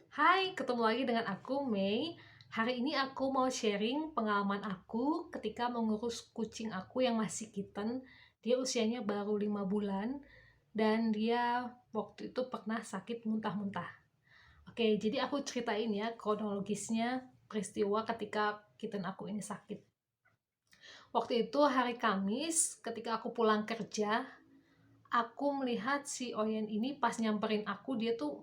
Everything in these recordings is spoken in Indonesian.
Hai, ketemu lagi dengan aku, Mei. Hari ini aku mau sharing pengalaman aku ketika mengurus kucing aku yang masih kitten. Dia usianya baru 5 bulan dan dia waktu itu pernah sakit muntah-muntah. Oke, jadi aku ceritain ya kronologisnya peristiwa ketika kitten aku ini sakit. Waktu itu hari Kamis, ketika aku pulang kerja, aku melihat si Oyen ini pas nyamperin aku, dia tuh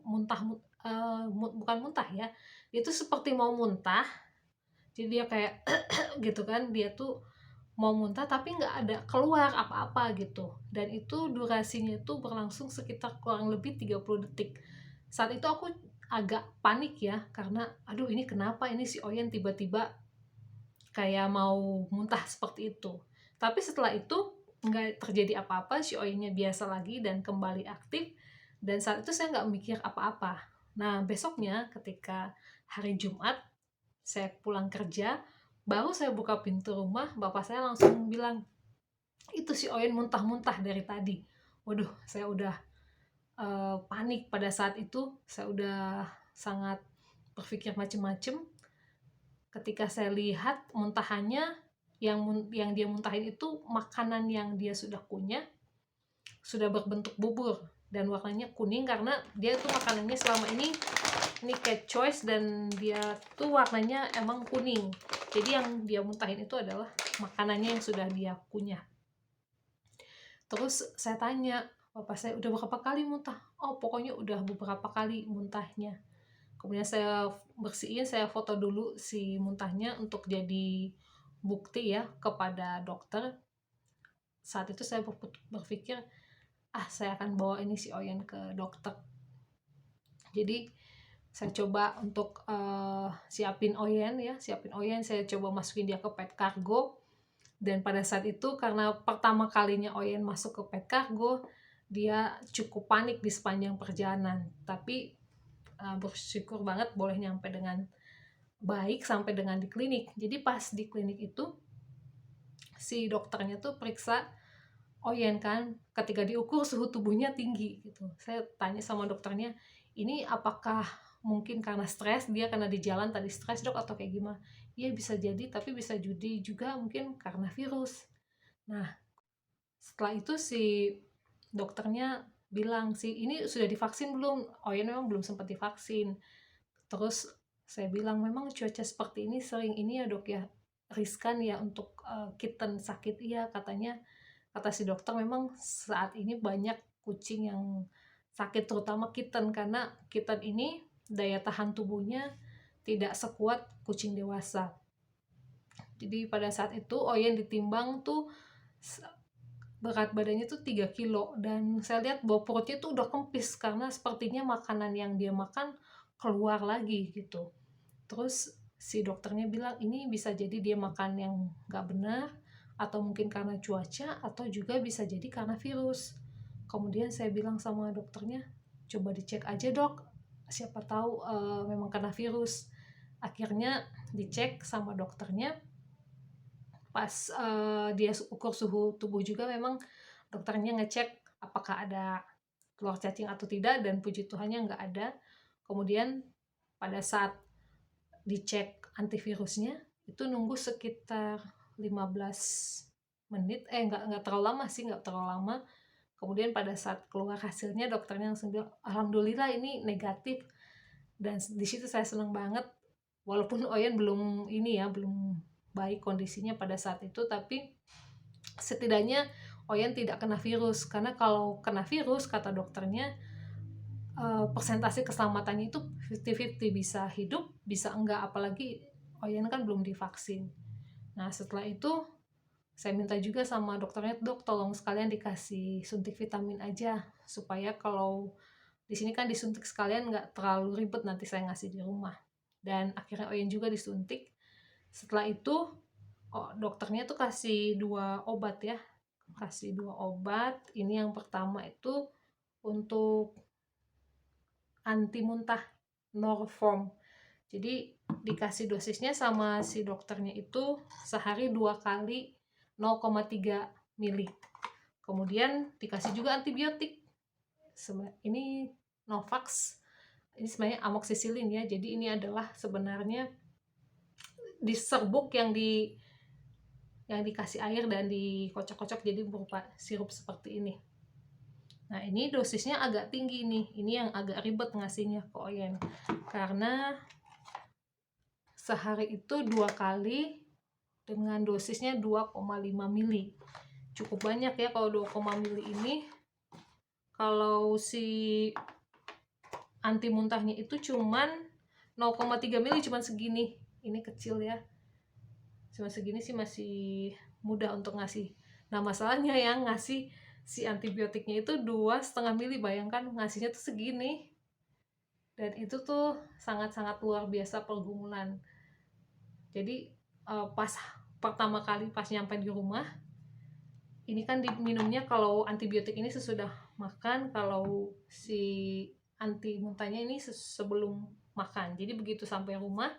bukan muntah ya, dia tuh seperti mau muntah. Jadi dia kayak gitu kan, dia tuh mau muntah tapi nggak ada keluar apa-apa gitu. Dan itu durasinya tuh berlangsung sekitar kurang lebih 30 detik. Saat itu aku agak panik ya, karena aduh ini kenapa ini si Oyen tiba-tiba kayak mau muntah seperti itu. Tapi setelah itu nggak terjadi apa-apa, si Oyennya biasa lagi dan kembali aktif, dan saat itu saya nggak mikir apa-apa. Nah, besoknya ketika hari Jumat, saya pulang kerja, baru saya buka pintu rumah, bapak saya langsung bilang, "Itu si Oyen muntah-muntah dari tadi." Waduh, saya udah panik pada saat itu, saya udah sangat berpikir macem-macem. Ketika saya lihat muntahannya, yang dia muntahin itu makanan yang dia sudah kunyah, sudah berbentuk bubur dan warnanya kuning, karena dia tuh makanannya selama ini cat choice, dan dia tuh warnanya emang kuning. Jadi yang dia muntahin itu adalah makanannya yang sudah dia kunyah. Terus saya tanya, "Bapak saya udah berapa kali muntah?" "Oh, pokoknya udah beberapa kali muntahnya." Kemudian saya bersihin, saya foto dulu si muntahnya untuk jadi bukti ya kepada dokter. Saat itu saya berpikir, "Ah, saya akan bawa ini si Oyen ke dokter." Jadi saya coba untuk siapin Oyen, saya coba masukin dia ke pet kargo. Dan pada saat itu, karena pertama kalinya Oyen masuk ke pet kargo, dia cukup panik di sepanjang perjalanan. Tapi bersyukur banget boleh nyampe dengan baik sampai dengan di klinik. Jadi pas di klinik itu, si dokternya tuh periksa Oyen kan, ketika diukur suhu tubuhnya tinggi gitu. Saya tanya sama dokternya, "Ini apakah mungkin karena stres, dia karena di jalan tadi stres, Dok, atau kayak gimana?" "Iya, bisa jadi, tapi bisa jadi juga mungkin karena virus." Nah, setelah itu si dokternya bilang, "Ini sudah divaksin belum?" Oyen memang belum sempat divaksin. Terus saya bilang, "Memang cuaca seperti ini sering ini ya, Dok, ya, riskan ya untuk kitten sakit." "Iya," kata si dokter, "memang saat ini banyak kucing yang sakit, terutama kitten, karena kitten ini daya tahan tubuhnya tidak sekuat kucing dewasa." Jadi pada saat itu Oyen ditimbang tuh berat badannya tuh 3 kilo, dan saya lihat bahwa perutnya tuh udah kempis karena sepertinya makanan yang dia makan keluar lagi gitu. Terus si dokternya bilang ini bisa jadi dia makan yang nggak benar, atau mungkin karena cuaca, atau juga bisa jadi karena virus. Kemudian saya bilang sama dokternya, "Coba dicek aja, Dok, siapa tahu memang karena virus." Akhirnya dicek sama dokternya, pas dia ukur suhu tubuh juga, memang dokternya ngecek apakah ada telur cacing atau tidak, dan puji Tuhannya nggak ada. Kemudian pada saat dicek antivirusnya, itu nunggu sekitar 15 menit, nggak terlalu lama sih, nggak terlalu lama. Kemudian pada saat keluar hasilnya, dokternya langsung bilang, "Alhamdulillah ini negatif." Dan di situ saya senang banget, walaupun Oyen belum ini ya, belum baik kondisinya pada saat itu, tapi setidaknya Oyen tidak kena virus. Karena kalau kena virus, kata dokternya, persentase keselamatannya itu 50-50, bisa hidup, bisa enggak, apalagi Oyen kan belum divaksin. Nah, setelah itu saya minta juga sama dokternya, "Dok, tolong sekalian dikasih suntik vitamin aja, supaya kalau di sini kan disuntik sekalian nggak terlalu ribet nanti saya ngasih di rumah." Dan akhirnya Oyen juga disuntik. Setelah itu, dokternya tuh kasih 2 obat ya, kasih 2 obat. Ini yang pertama itu untuk anti muntah, Norform. Jadi dikasih dosisnya sama si dokternya itu sehari 2 kali 0,3 mili. Kemudian dikasih juga antibiotik. Ini Novax, Ini sebenarnya amoxicillin ya, jadi ini adalah sebenarnya diserbuk yang dikasih air dan dikocok-kocok jadi berupa sirup seperti ini. Nah, ini dosisnya agak tinggi nih, ini yang agak ribet ngasihnya ke Oyen, karena sehari itu 2 kali dengan dosisnya 2,5 mili. Cukup banyak ya kalau 2, mili ini. Kalau si anti muntahnya itu cuman 0,3 mili, cuman segini. Ini kecil ya. Cuma segini sih masih mudah untuk ngasih. Nah, masalahnya yang ngasih si antibiotiknya itu 2,5 mili, bayangkan ngasihnya tuh segini. Dan itu tuh sangat-sangat luar biasa pergumulan. Jadi pas pertama kali pas nyampe di rumah, ini kan diminumnya kalau antibiotik ini sesudah makan, kalau si anti muntahnya ini sebelum makan. Jadi begitu sampai rumah,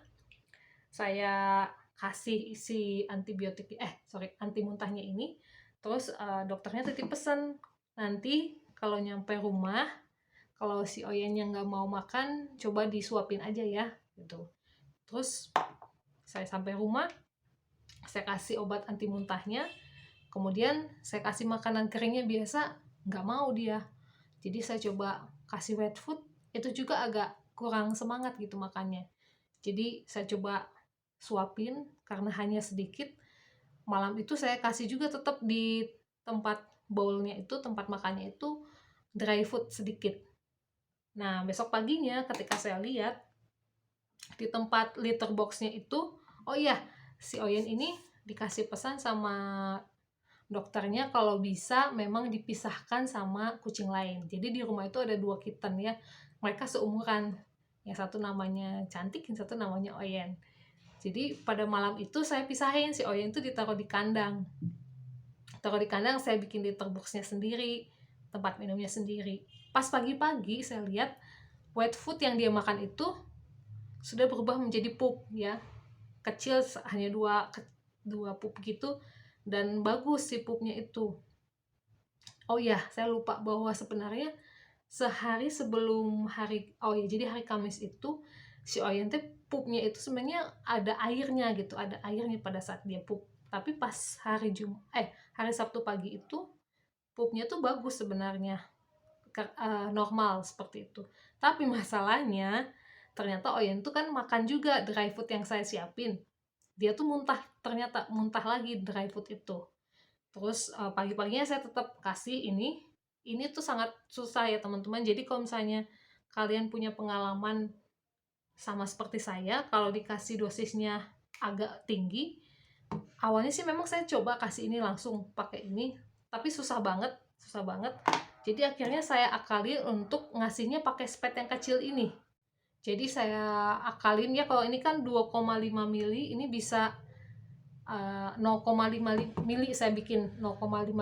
saya kasih si anti muntahnya ini, terus dokternya titip pesan, nanti kalau nyampe rumah, kalau si Oyennya nggak mau makan, coba disuapin aja ya, gitu. Terus saya sampai rumah, saya kasih obat anti muntahnya, kemudian saya kasih makanan keringnya biasa, nggak mau dia. Jadi saya coba kasih wet food, itu juga agak kurang semangat gitu makannya. Jadi saya coba suapin karena hanya sedikit. Malam itu saya kasih juga tetap di tempat bowlnya itu, tempat makannya itu dry food sedikit. Nah, besok paginya ketika saya lihat di tempat litter boxnya itu, oh iya, si Oyen ini dikasih pesan sama dokternya kalau bisa memang dipisahkan sama kucing lain. Jadi di rumah itu ada 2 kitten ya, mereka seumuran, yang satu namanya Cantik, yang satu namanya Oyen. Jadi pada malam itu saya pisahin, si Oyen itu ditaruh di kandang, saya bikin litter boxnya sendiri, tempat minumnya sendiri. Pas pagi-pagi saya lihat wet food yang dia makan itu sudah berubah menjadi pup ya, kecil, hanya dua pup gitu, dan bagus si pupnya itu. Oh ya, saya lupa bahwa sebenarnya sehari sebelum jadi hari Kamis itu si Oyen teh pupnya itu sebenarnya ada airnya gitu, ada airnya pada saat dia pup. Tapi pas hari Sabtu pagi itu pupnya tuh bagus sebenarnya, normal seperti itu. Tapi masalahnya ternyata Oyen tuh kan makan juga dry food yang saya siapin. Dia tuh ternyata muntah lagi dry food itu. Terus pagi-paginya saya tetap kasih ini tuh sangat susah ya teman-teman. Jadi kalau misalnya kalian punya pengalaman sama seperti saya, kalau dikasih dosisnya agak tinggi, awalnya sih memang saya coba kasih ini langsung pakai ini, tapi susah banget. Jadi akhirnya saya akali untuk ngasihnya pakai spet yang kecil ini. Jadi saya akalin ya, kalau ini kan 2,5 mili, ini bisa 0,5 mili saya bikin 0,5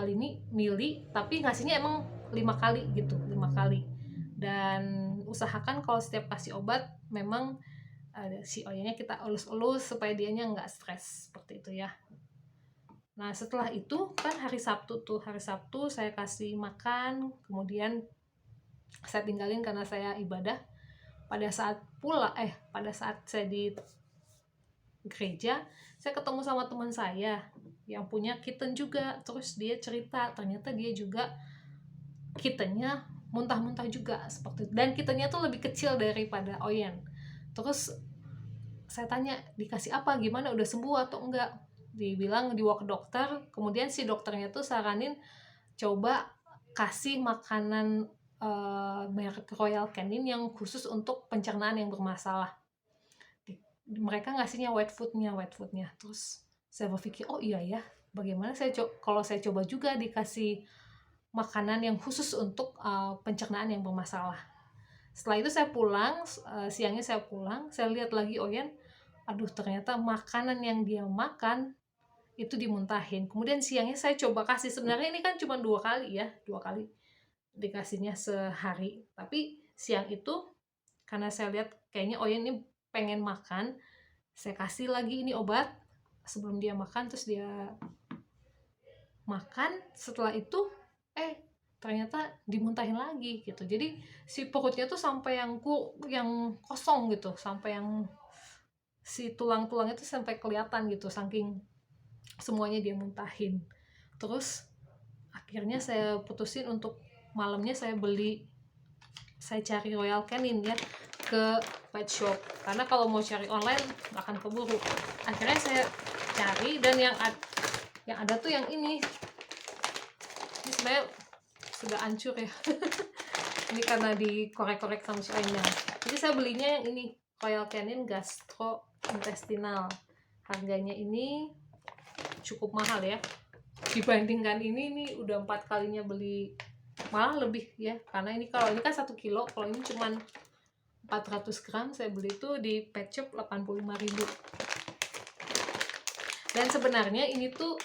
mili, tapi ngasihnya emang 5 kali gitu, 5 kali. Dan usahakan kalau setiap kasih obat memang si Oyennya kita elus-elus supaya dianya nggak stres seperti itu ya. Nah, setelah itu kan hari Sabtu saya kasih makan, kemudian saya tinggalin karena saya ibadah. Pada saat saya di gereja, saya ketemu sama teman saya yang punya kitten juga. Terus dia cerita ternyata dia juga kittennya muntah-muntah juga seperti itu, dan kittennya tuh lebih kecil daripada Oyen. Terus saya tanya, dikasih apa, gimana, udah sembuh atau enggak? Dibilang dibawa ke dokter. Kemudian si dokternya tuh saranin coba kasih makanan merek Royal Canin yang khusus untuk pencernaan yang bermasalah. Mereka ngasihnya wet foodnya. Terus saya berpikir, oh iya ya, bagaimana kalau saya coba juga dikasih makanan yang khusus untuk pencernaan yang bermasalah. Setelah itu saya pulang, siangnya saya pulang, saya lihat lagi Oyen, aduh ternyata makanan yang dia makan itu dimuntahin. Kemudian siangnya saya coba kasih, sebenarnya ini kan cuma 2 kali ya, 2 kali dikasihnya sehari. Tapi siang itu karena saya lihat kayaknya Oyen ini pengen makan, saya kasih lagi ini obat sebelum dia makan. Terus dia makan, setelah itu ternyata dimuntahin lagi gitu. Jadi si perutnya tuh sampai yang kosong gitu, sampai yang si tulang-tulangnya tuh sampai kelihatan gitu, saking semuanya dia muntahin. Terus akhirnya saya putusin untuk malamnya saya cari Royal Canin ya ke pet shop, karena kalau mau cari online akan keburu. Akhirnya saya cari, dan yang ada tuh yang ini sebenarnya sudah hancur ya. Ini karena dikorek-korek sama si Oinnya. Jadi saya belinya yang ini, Royal Canin gastrointestinal. Harganya ini cukup mahal ya, dibandingkan ini udah 4 kalinya beli, malah lebih ya, karena ini kalau ini kan 1 kilo, kalau ini cuman 400 gram saya beli itu di pet shop 85.000. Dan sebenarnya ini tuh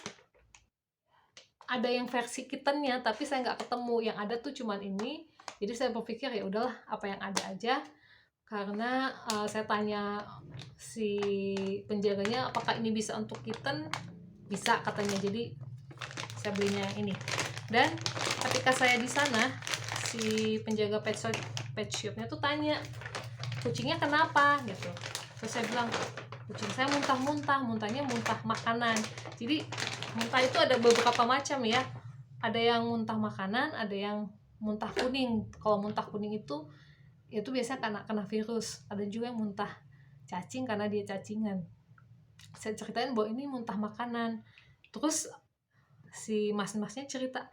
ada yang versi kittennya, tapi saya nggak ketemu, yang ada tuh cuman ini. Jadi saya berpikir ya udahlah, apa yang ada aja, karena saya tanya si penjaganya apakah ini bisa untuk kitten, bisa katanya. Jadi saya belinya yang ini. Dan ketika saya di sana, si penjaga pet shopnya tuh tanya kucingnya kenapa gitu. Terus saya bilang kucing saya muntahnya muntah makanan. Jadi muntah itu ada beberapa macam ya, ada yang muntah makanan, ada yang muntah kuning. Kalau muntah kuning itu biasanya kena virus. Ada juga yang muntah cacing karena dia cacingan. Saya ceritain bahwa ini muntah makanan. Terus si mas-masnya cerita,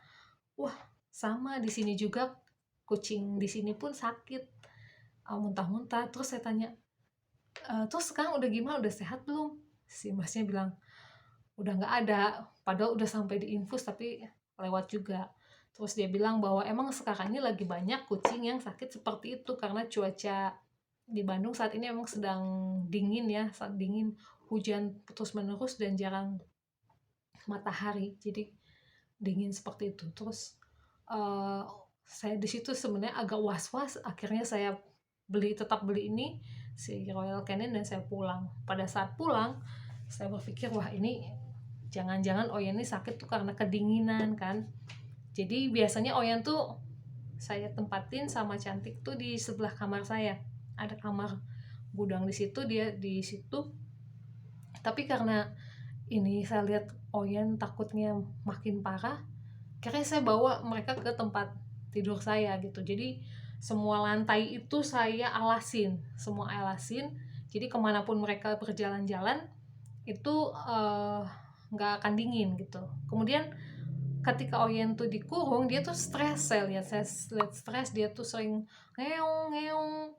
wah sama di sini juga, kucing di sini pun sakit muntah-muntah. Terus saya tanya, terus sekarang udah gimana, udah sehat belum? Si masnya bilang udah nggak ada, padahal udah sampai diinfus tapi lewat juga. Terus dia bilang bahwa emang sekarang ini lagi banyak kucing yang sakit seperti itu karena cuaca di Bandung saat ini emang sedang dingin ya, saat dingin, hujan terus menerus dan jarang matahari, jadi dingin seperti itu. Terus saya di situ sebenarnya agak was-was. Akhirnya saya tetap beli ini si Royal Canin, dan saya pulang. Pada saat pulang saya berpikir, wah ini jangan-jangan Oyen ini sakit tuh karena kedinginan kan. Jadi biasanya Oyen tuh saya tempatin sama Cantik tuh di sebelah kamar saya, ada kamar gudang di situ, dia di situ. Tapi karena ini saya lihat Oyen takutnya makin parah, akhirnya saya bawa mereka ke tempat tidur saya gitu. Jadi semua lantai itu saya semua alasin. Jadi kemanapun mereka berjalan-jalan itu nggak akan dingin gitu. Kemudian ketika Oyen tuh dikurung, dia tuh stres. Saya lihat stres, dia tuh sering ngeong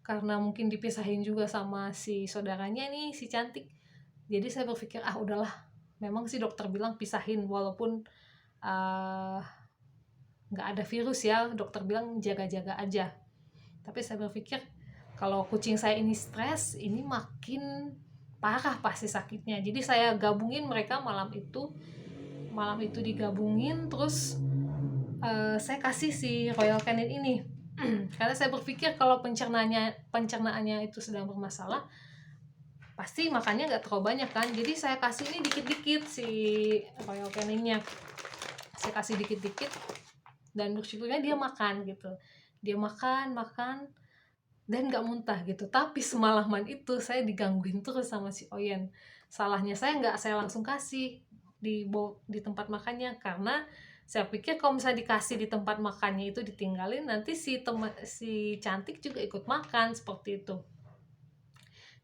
karena mungkin dipisahin juga sama si saudaranya nih, si Cantik. Jadi saya berpikir udahlah, memang sih dokter bilang pisahin, walaupun nggak ada virus ya, dokter bilang jaga-jaga aja. Tapi saya berpikir kalau kucing saya ini stres, ini makin parah pasti sakitnya. Jadi saya gabungin mereka malam itu digabungin. Terus saya kasih si Royal Canin ini karena saya berpikir kalau pencernaannya itu sedang bermasalah, pasti makannya nggak terlalu banyak kan. Jadi saya kasih ini dikit-dikit si Royal Caninnya, saya kasih dikit-dikit, dan bersyukurnya dia makan gitu. Dia makan dan nggak muntah gitu. Tapi semalaman itu saya digangguin terus sama si Oyen. Salahnya saya langsung kasih di tempat makannya, karena saya pikir kalau misalnya dikasih di tempat makannya itu ditinggalin, nanti si Cantik juga ikut makan seperti itu.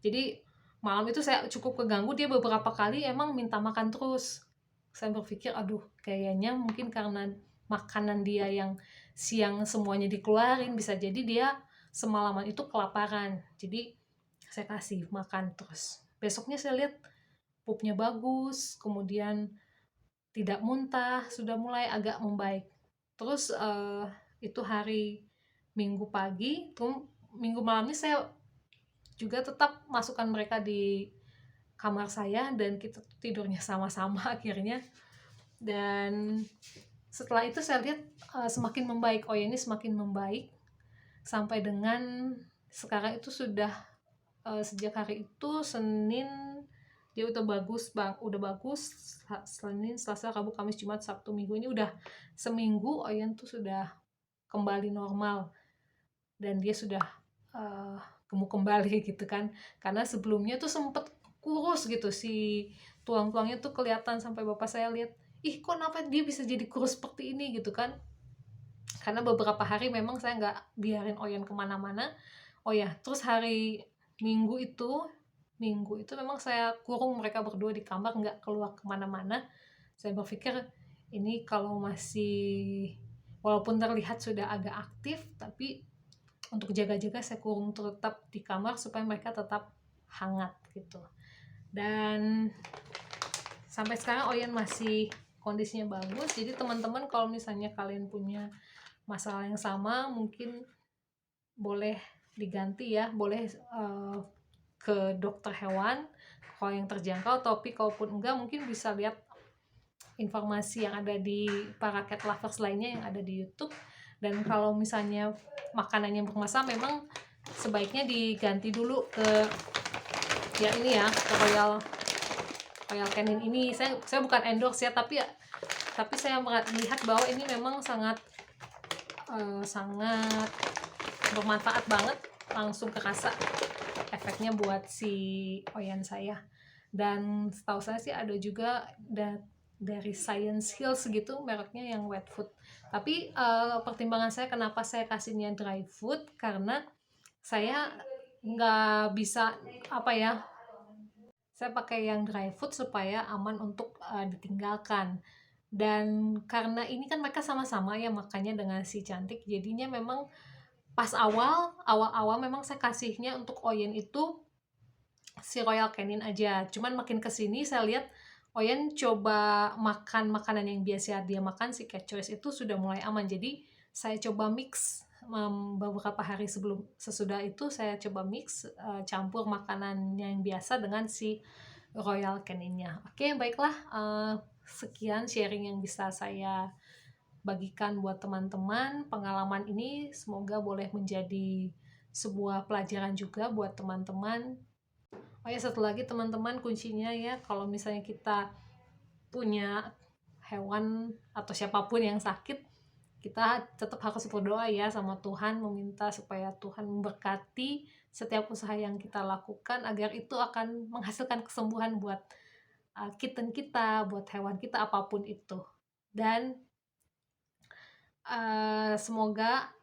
Jadi malam itu saya cukup keganggu, dia beberapa kali emang minta makan terus. Saya berpikir kayaknya mungkin karena makanan dia yang siang semuanya dikeluarin, bisa jadi dia semalaman itu kelaparan. Jadi saya kasih makan terus. Besoknya saya lihat pupnya bagus, kemudian tidak muntah, sudah mulai agak membaik. Terus itu hari Minggu pagi, tuh Minggu malamnya saya juga tetap masukkan mereka di kamar saya, dan kita tidurnya sama-sama akhirnya. Dan setelah itu saya lihat semakin membaik, ini semakin membaik sampai dengan sekarang itu sudah sejak hari itu Senin dia udah bagus bang, udah bagus. Senin, Selasa, Rabu, Kamis, Jumat, Sabtu, Minggu, ini udah seminggu Oyen tuh sudah kembali normal, dan dia sudah uh, gemuk kembali gitu kan. Karena sebelumnya tuh sempet kurus gitu, si tulang-tulangnya tuh kelihatan, sampai bapak saya lihat, ih kok kenapa dia bisa jadi kurus seperti ini gitu kan. Karena beberapa hari memang saya nggak biarin Oyen kemana-mana. Oh ya, terus hari Minggu itu memang saya kurung mereka berdua di kamar, nggak keluar kemana-mana. Saya berpikir ini kalau masih, walaupun terlihat sudah agak aktif, tapi untuk jaga-jaga saya kurung tetap di kamar supaya mereka tetap hangat gitu. Dan sampai sekarang Oyen masih kondisinya bagus. Jadi teman-teman kalau misalnya kalian punya masalah yang sama, mungkin boleh diganti ya, boleh ke dokter hewan kalau yang terjangkau. Tapi kalaupun enggak, mungkin bisa lihat informasi yang ada di para cat lovers lainnya yang ada di YouTube. Dan kalau misalnya makanannya bermasalah, memang sebaiknya diganti dulu ke ya ini ya, ke Royal Canin ini. Saya bukan endorse ya, tapi saya melihat bahwa ini memang sangat sangat bermanfaat banget, langsung kerasa efeknya buat si Oyen saya. Dan setahu saya sih ada juga dari Science Hills gitu, mereknya yang wet food. Tapi pertimbangan saya kenapa saya kasihnya dry food, karena saya nggak bisa saya pakai yang dry food supaya aman untuk ditinggalkan. Dan karena ini kan mereka sama-sama ya makannya dengan si cantik, jadinya memang pas awal memang saya kasihnya untuk Oyen itu si Royal Canin aja. Cuman makin kesini saya lihat Oyen coba makan makanan yang biasa dia makan, si Cat Choice itu sudah mulai aman. Jadi saya coba mix beberapa hari sesudah itu saya coba mix, campur makanan yang biasa dengan si Royal Caninnya. Oke, baiklah, sekian sharing yang bisa saya bagikan buat teman-teman. Pengalaman ini semoga boleh menjadi sebuah pelajaran juga buat teman-teman. Oh ya, satu lagi teman-teman, kuncinya ya, kalau misalnya kita punya hewan atau siapapun yang sakit, kita tetap harus berdoa ya sama Tuhan, meminta supaya Tuhan memberkati setiap usaha yang kita lakukan, agar itu akan menghasilkan kesembuhan buat kitten kita, buat hewan kita, apapun itu. Dan semoga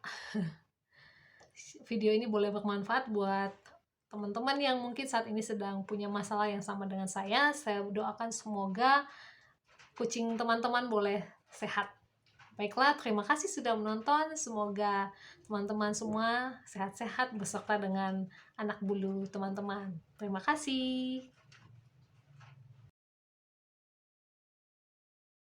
video ini boleh bermanfaat buat teman-teman yang mungkin saat ini sedang punya masalah yang sama dengan saya. Saya doakan semoga kucing teman-teman boleh sehat. Baiklah, terima kasih sudah menonton. Semoga teman-teman semua sehat-sehat beserta dengan anak bulu teman-teman. Terima kasih.